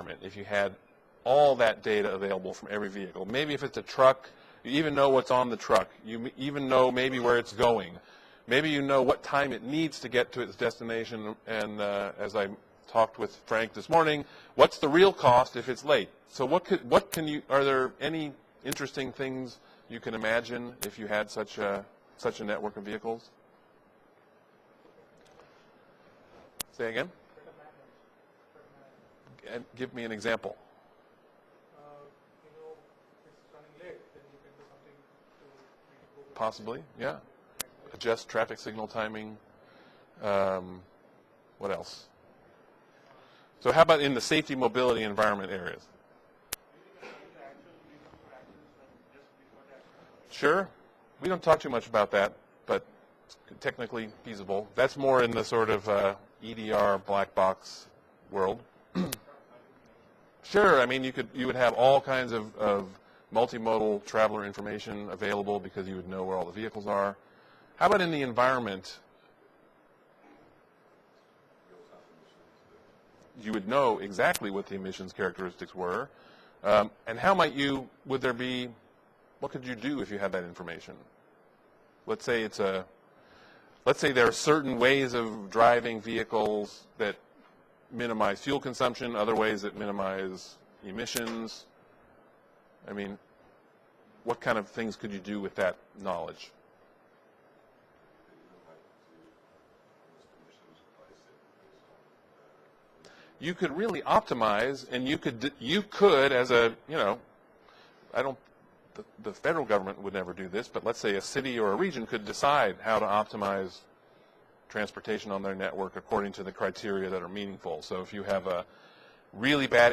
environment if you had all that data available from every vehicle? Maybe if it's a truck, you even know what's on the truck. You even know maybe where it's going. Maybe you know what time it needs to get to its destination. And as I talked with Frank this morning, what's the real cost if it's late? So are there any interesting things you can imagine if you had such a network of vehicles? Say again? And give me an example. Possibly, yeah. Adjust traffic signal timing. What else? So how about in the safety, mobility, environment areas? Sure. We don't talk too much about that, but it's technically feasible. That's more in the sort of EDR black box world. Sure. I mean, you would have all kinds of multimodal traveler information available because you would know where all the vehicles are. How about in the environment? You would know exactly what the emissions characteristics were. And how might you, what could you do if you had that information? Let's say there are certain ways of driving vehicles that minimize fuel consumption, other ways that minimize emissions. I mean, what kind of things could you do with that knowledge? You could really optimize, and you could as a, the federal government would never do this, but let's say a city or a region could decide how to optimize transportation on their network according to the criteria that are meaningful. So if you have a really bad